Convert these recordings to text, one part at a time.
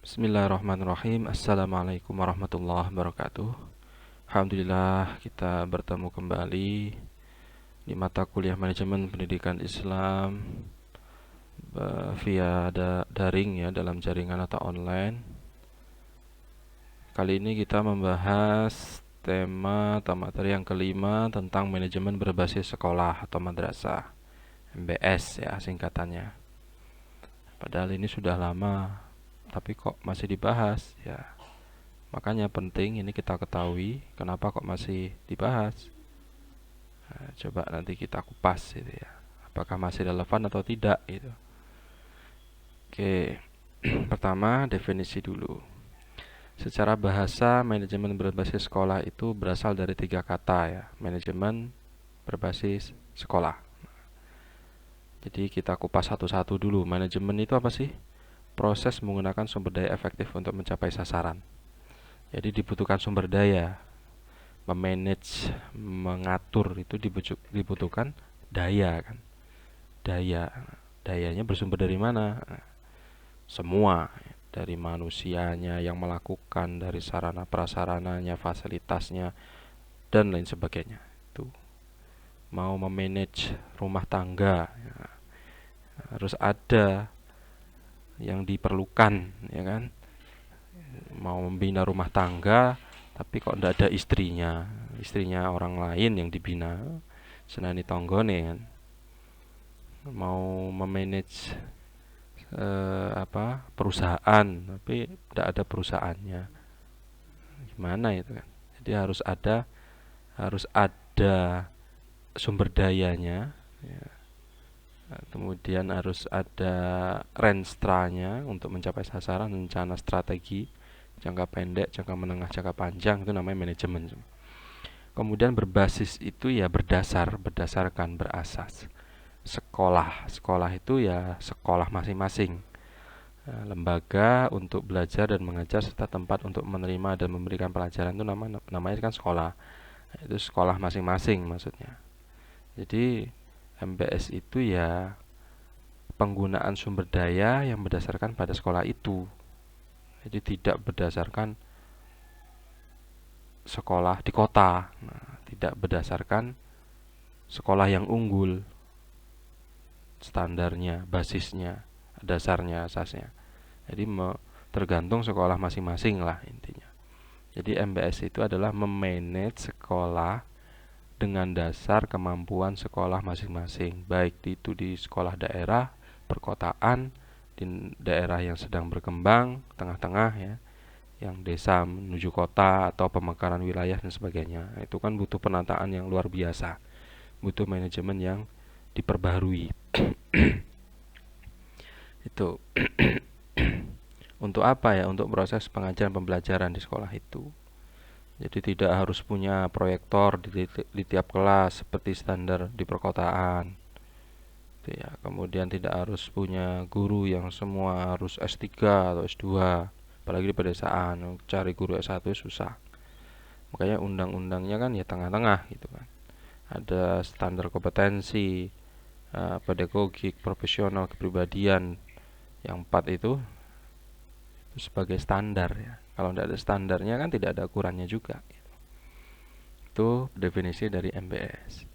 Bismillahirrahmanirrahim. Assalamualaikum warahmatullahi wabarakatuh. Alhamdulillah kita bertemu kembali di mata kuliah manajemen pendidikan Islam via daring ya, dalam jaringan atau online. Kali ini kita membahas tema atau materi yang kelima tentang manajemen berbasis sekolah atau madrasah, MBS ya singkatannya. Padahal ini sudah lama, tapi kok masih dibahas ya. Makanya penting ini kita ketahui kenapa kok masih dibahas. Nah, coba nanti kita kupas gitu ya. Apakah masih relevan atau tidak gitu. Oke. Pertama, definisi dulu. Secara bahasa, manajemen berbasis sekolah itu berasal dari 3 kata ya. Manajemen berbasis sekolah. Jadi kita kupas satu-satu dulu. Manajemen itu apa sih? Proses menggunakan sumber daya efektif untuk mencapai sasaran. Jadi dibutuhkan sumber daya. Memanage, mengatur itu dibutuhkan daya kan. Dayanya bersumber dari mana? Semua, dari manusianya yang melakukan, dari sarana prasarananya, fasilitasnya, dan lain sebagainya. Itu mau memanage rumah tangga ya, harus ada yang diperlukan ya kan. Mau membina rumah tangga tapi kok tidak ada istrinya orang lain yang dibina, senani tonggone kan. Mau memanage perusahaan tapi tidak ada perusahaannya, gimana itu kan. Jadi harus ada sumber dayanya ya. Kemudian harus ada renstranya untuk mencapai sasaran, rencana strategi jangka pendek, jangka menengah, jangka panjang, itu namanya manajemen. Kemudian berbasis itu ya berdasarkan, berasas. Sekolah itu ya sekolah masing-masing, lembaga untuk belajar dan mengajar serta tempat untuk menerima dan memberikan pelajaran, itu namanya kan sekolah. Itu sekolah masing-masing maksudnya. Jadi MBS itu ya penggunaan sumber daya yang berdasarkan pada sekolah itu. Jadi tidak berdasarkan sekolah di kota. Nah, tidak berdasarkan sekolah yang unggul, standarnya, basisnya, dasarnya, asasnya. Jadi tergantung sekolah masing-masing lah intinya. Jadi MBS itu adalah memanage sekolah dengan dasar kemampuan sekolah masing-masing, baik itu di sekolah daerah, perkotaan, di daerah yang sedang berkembang, tengah-tengah ya, yang desa menuju kota atau pemekaran wilayah dan sebagainya. Itu kan butuh penataan yang luar biasa, butuh manajemen yang diperbarui. Itu untuk apa ya? Untuk proses pengajaran pembelajaran di sekolah itu. Jadi tidak harus punya proyektor di tiap kelas seperti standar di perkotaan. Ya, kemudian tidak harus punya guru yang semua harus S3 atau S2, apalagi di pedesaan cari guru S1 susah. Makanya undang-undangnya kan ya tengah-tengah gitu kan. Ada standar kompetensi, pedagogik, profesional, kepribadian, yang 4 itu sebagai standar ya. Kalau tidak ada standarnya kan tidak ada ukurannya juga. Itu definisi dari MBS.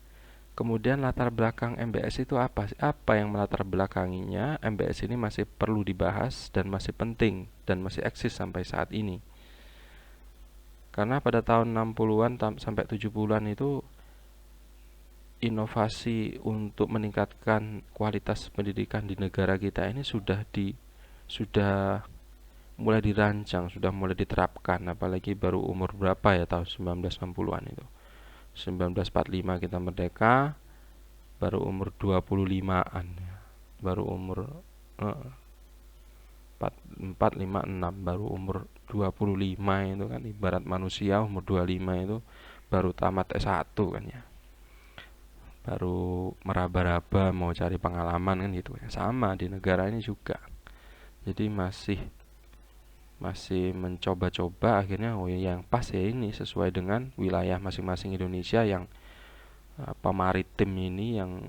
Kemudian latar belakang MBS itu apa? Apa yang melatar belakanginya MBS ini masih perlu dibahas dan masih penting dan masih eksis sampai saat ini. Karena pada tahun 60-an sampai 70-an itu inovasi untuk meningkatkan kualitas pendidikan di negara kita ini sudah mulai dirancang, sudah mulai diterapkan, apalagi baru umur berapa ya, tahun 1960-an itu. 1945 kita merdeka, baru umur 25-an ya. Baru umur 4, 5, 6, baru umur 25 itu kan, ibarat manusia umur 25 itu baru tamat S1 kan ya. Baru meraba-raba mau cari pengalaman kan gitu ya. Sama di negara ini juga. Jadi masih mencoba-coba, akhirnya yang pas ya ini sesuai dengan wilayah masing-masing Indonesia yang maritim ini, yang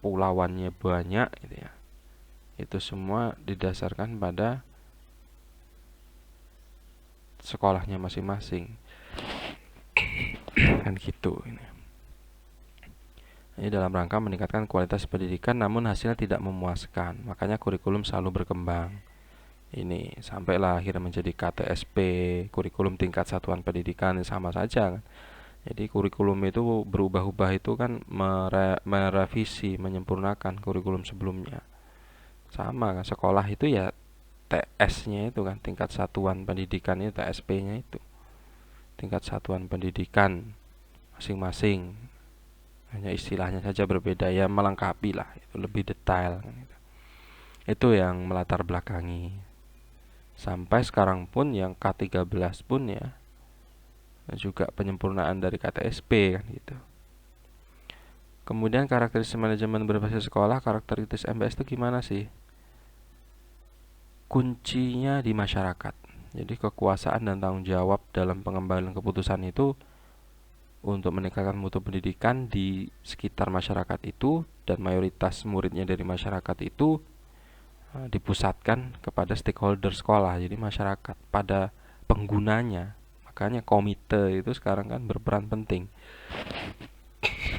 pulauannya banyak gitu ya. Itu semua didasarkan pada sekolahnya masing-masing. Kan gitu ini. Ini dalam rangka meningkatkan kualitas pendidikan namun hasilnya tidak memuaskan. Makanya kurikulum selalu berkembang. Ini sampailah akhirnya menjadi KTSP, kurikulum tingkat satuan pendidikan, sama saja kan. Jadi kurikulum itu berubah-ubah itu kan merevisi, menyempurnakan kurikulum sebelumnya. Sama kan, sekolah itu ya TS-nya itu kan, tingkat satuan pendidikan itu TSP-nya itu. Tingkat satuan pendidikan masing-masing. Hanya istilahnya saja berbeda, ya melengkapi lah, itu lebih detail kan gitu. Itu yang melatar belakangi. Sampai sekarang pun yang K13 pun ya juga penyempurnaan dari KTSP kan gitu. Kemudian karakteristik manajemen berbasis sekolah, karakteristik MBS itu gimana sih? Kuncinya di masyarakat. Jadi kekuasaan dan tanggung jawab dalam pengambilan keputusan itu untuk meningkatkan mutu pendidikan di sekitar masyarakat itu, dan mayoritas muridnya dari masyarakat itu dipusatkan kepada stakeholder sekolah, jadi masyarakat, pada penggunanya. Makanya komite itu sekarang kan berperan penting.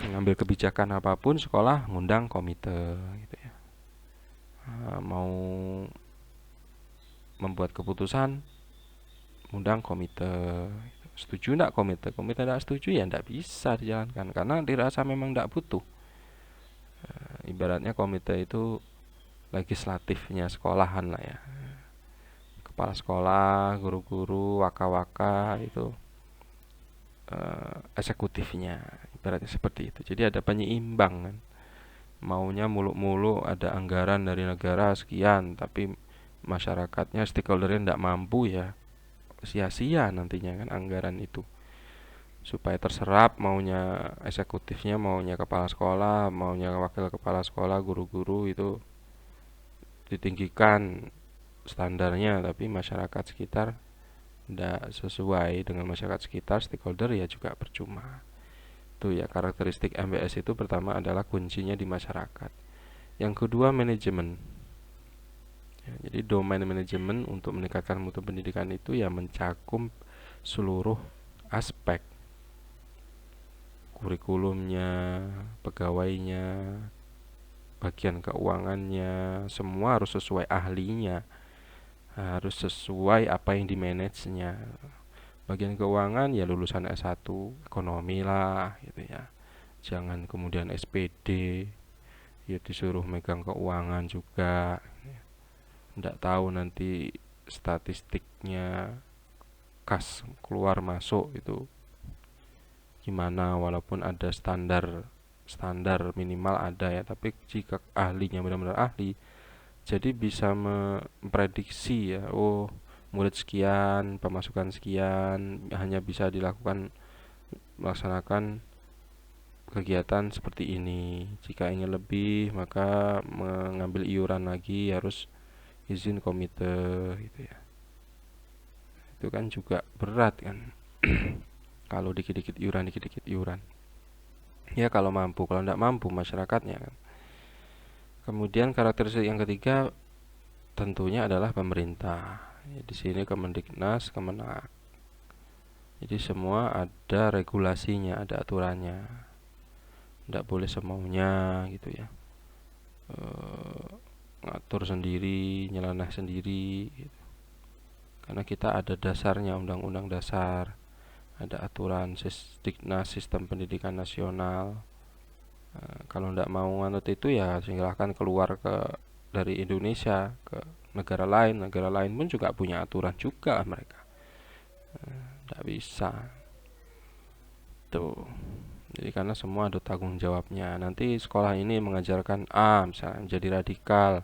Mengambil kebijakan apapun sekolah ngundang komite gitu ya. Mau membuat keputusan ngundang komite. Setuju enggak komite? Komite tidak setuju ya tidak bisa dijalankan karena dirasa memang tidak butuh. Ibaratnya komite itu legislatifnya sekolahan lah ya. Kepala sekolah, guru-guru, waka-waka itu eksekutifnya, ibaratnya seperti itu. Jadi ada penyeimbang kan. Maunya muluk-muluk ada anggaran dari negara sekian, tapi masyarakatnya, stakeholdernya tidak mampu, ya sia-sia nantinya kan anggaran itu. Supaya terserap maunya eksekutifnya, maunya kepala sekolah, maunya wakil kepala sekolah, guru-guru itu ditinggikan standarnya, tapi masyarakat sekitar tidak sesuai dengan masyarakat sekitar, stakeholder ya juga percuma. Itu ya karakteristik MBS itu. Pertama adalah kuncinya di masyarakat. Yang kedua manajemen. Ya, jadi domain manajemen untuk meningkatkan mutu pendidikan itu ya mencakup seluruh aspek, kurikulumnya, pegawainya, bagian keuangannya, semua harus sesuai ahlinya, harus sesuai apa yang dimanage-nya. Bagian keuangan ya lulusan S1 ekonomi lah gitu ya. Jangan kemudian SPD ya disuruh megang keuangan juga. Nggak tahu nanti statistiknya kas keluar masuk itu gimana, walaupun ada standar minimal ada ya, tapi jika ahlinya benar-benar ahli, jadi bisa memprediksi ya, oh murid sekian, pemasukan sekian, hanya bisa melaksanakan kegiatan seperti ini. Jika ingin lebih, maka mengambil iuran lagi harus izin komite gitu ya. Itu kan juga berat kan. Kalau dikit-dikit iuran. Ya kalau mampu, kalau tidak mampu masyarakatnya kan. Kemudian karakteristik yang ketiga tentunya adalah pemerintah. Ya, di sini Kemendiknas, Kemenak. Jadi semua ada regulasinya, ada aturannya. Tidak boleh semaunya gitu ya. Ngatur sendiri, nyeleneh sendiri gitu. Karena kita ada dasarnya, undang-undang dasar, ada aturan Diknas, sistem pendidikan nasional. Kalau tidak mau nganut itu ya silahkan keluar dari Indonesia ke negara lain pun juga punya aturan juga mereka. Tidak bisa tuh. Jadi karena semua ada tanggung jawabnya. Nanti sekolah ini mengajarkan A misalnya menjadi radikal,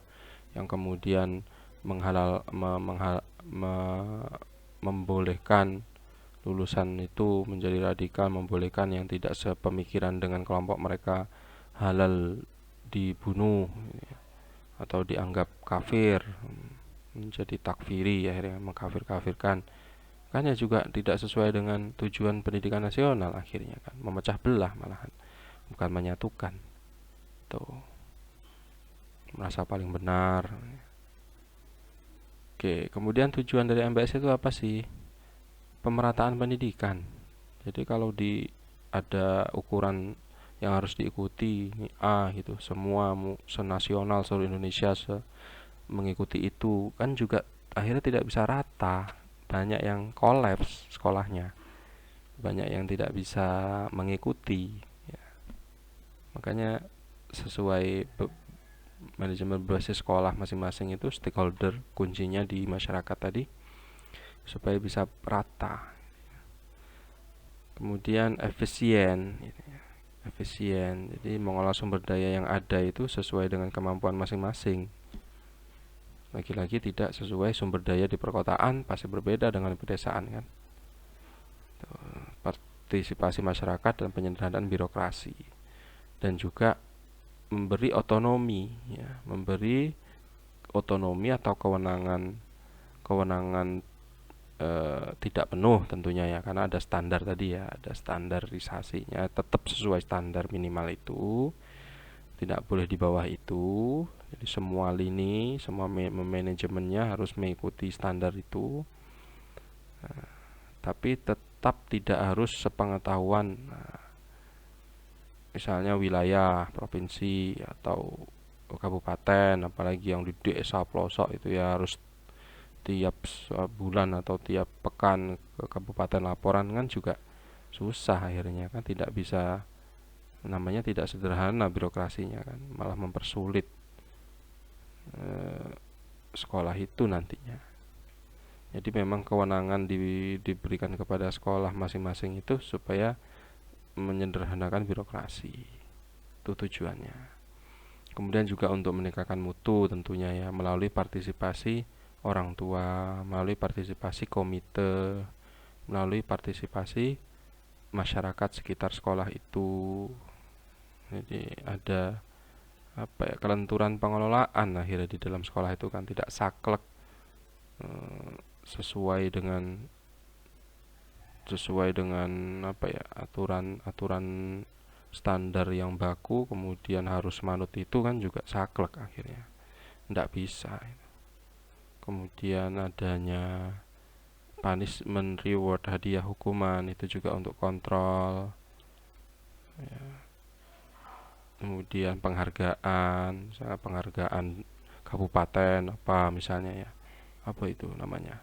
yang kemudian membolehkan lulusan itu menjadi radikal, membolehkan yang tidak sepemikiran dengan kelompok mereka halal dibunuh atau dianggap kafir, menjadi takfiri, akhirnya mengkafir-kafirkan. Kan ya juga tidak sesuai dengan tujuan pendidikan nasional, akhirnya kan memecah belah malahan, bukan menyatukan. Tuh, merasa paling benar. Oke, kemudian tujuan dari MBS itu apa sih? pemerataan pendidikan. Jadi kalau ada ukuran yang harus diikuti ini A gitu, semua senasional seluruh Indonesia mengikuti itu kan juga akhirnya tidak bisa rata, banyak yang kolaps sekolahnya, banyak yang tidak bisa mengikuti ya. Makanya sesuai manajemen berbasis sekolah masing-masing itu stakeholder kuncinya di masyarakat tadi supaya bisa rata. Kemudian efisien gitu ya. Efisien, jadi mengolah sumber daya yang ada itu sesuai dengan kemampuan masing-masing. Lagi-lagi tidak sesuai sumber daya di perkotaan pasti berbeda dengan pedesaan kan. Partisipasi masyarakat dan penyederhanaan birokrasi, dan juga memberi otonomi ya, memberi otonomi atau kewenangan tidak penuh tentunya ya, karena ada standar tadi ya, ada standarisasinya, tetap sesuai standar minimal itu, tidak boleh di bawah itu. Jadi semua lini, semua manajemennya harus mengikuti standar itu. Tapi tetap tidak harus sepengetahuan. Misalnya wilayah, provinsi atau kabupaten, apalagi yang di desa pelosok itu ya harus tiap bulan atau tiap pekan ke kabupaten laporan, kan juga susah akhirnya kan, tidak bisa, namanya tidak sederhana birokrasinya kan, malah mempersulit sekolah itu nantinya. Jadi memang kewenangan diberikan kepada sekolah masing-masing itu supaya menyederhanakan birokrasi, itu tujuannya. Kemudian juga untuk meningkatkan mutu tentunya ya, melalui partisipasi orang tua, melalui partisipasi komite, melalui partisipasi masyarakat sekitar sekolah itu. Jadi ada kelenturan pengelolaan akhirnya di dalam sekolah itu kan, tidak saklek, sesuai dengan aturan standar yang baku, kemudian harus manut itu kan juga saklek akhirnya, tidak bisa. Kemudian adanya punishment, reward, hadiah, hukuman, itu juga untuk kontrol ya. Kemudian penghargaan, misalnya penghargaan kabupaten apa misalnya ya, apa itu namanya,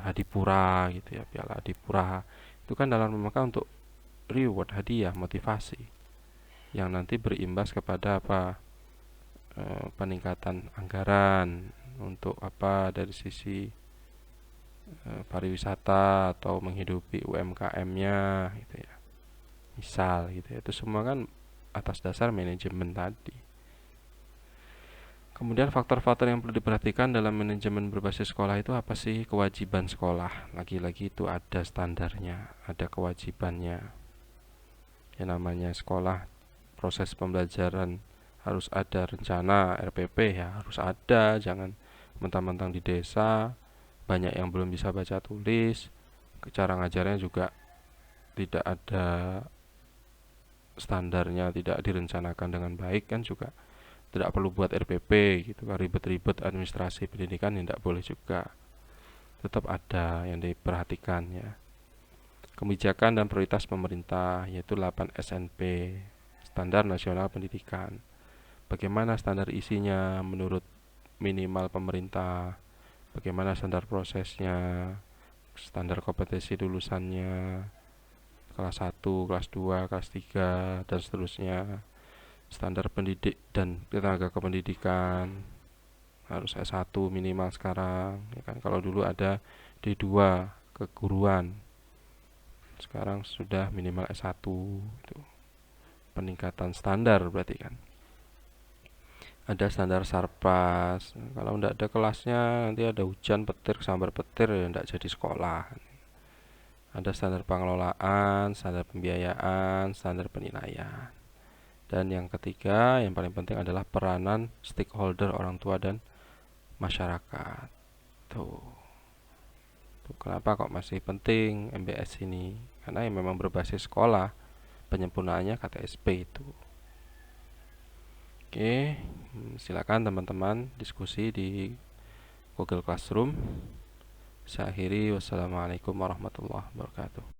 Hadipura gitu ya, piala Hadipura itu kan dalam rangka untuk reward, hadiah, motivasi yang nanti berimbas kepada peningkatan anggaran untuk dari sisi pariwisata atau menghidupi UMKM-nya gitu ya, misal gitu ya. Itu semua kan atas dasar manajemen tadi. Kemudian faktor-faktor yang perlu diperhatikan dalam manajemen berbasis sekolah itu apa sih? Kewajiban sekolah, lagi-lagi itu ada standarnya, ada kewajibannya. Yang namanya sekolah, proses pembelajaran harus ada rencana RPP ya, harus ada. Jangan mentang-mentang di desa banyak yang belum bisa baca tulis, cara ngajarnya juga tidak ada standarnya, tidak direncanakan dengan baik kan juga tidak perlu buat RPP gitu kan, ribet-ribet administrasi pendidikan tidak boleh juga, tetap ada yang diperhatikan ya. Kebijakan dan prioritas pemerintah, yaitu 8 SNP, Standar Nasional Pendidikan. Bagaimana standar isinya menurut minimal pemerintah, bagaimana standar prosesnya, standar kompetensi lulusannya, kelas 1, kelas 2, kelas 3, dan seterusnya. Standar pendidik dan tenaga kependidikan harus S1 minimal sekarang ya kan. Kalau dulu ada D2 keguruan, sekarang sudah minimal S1 itu. Peningkatan standar berarti kan. Ada standar sarpas, kalau tidak ada kelasnya nanti ada hujan petir sambar petir ya tidak jadi sekolah. Ada standar pengelolaan, standar pembiayaan, standar penilaian. Dan yang ketiga, yang paling penting adalah peranan stakeholder orang tua dan masyarakat. Tuh. Kenapa kok masih penting MBS ini? Karena yang memang berbasis sekolah, penyempurnaannya KTSP itu. Oke, silakan teman-teman diskusi di Google Classroom. Saya akhiri, wassalamualaikum warahmatullahi wabarakatuh.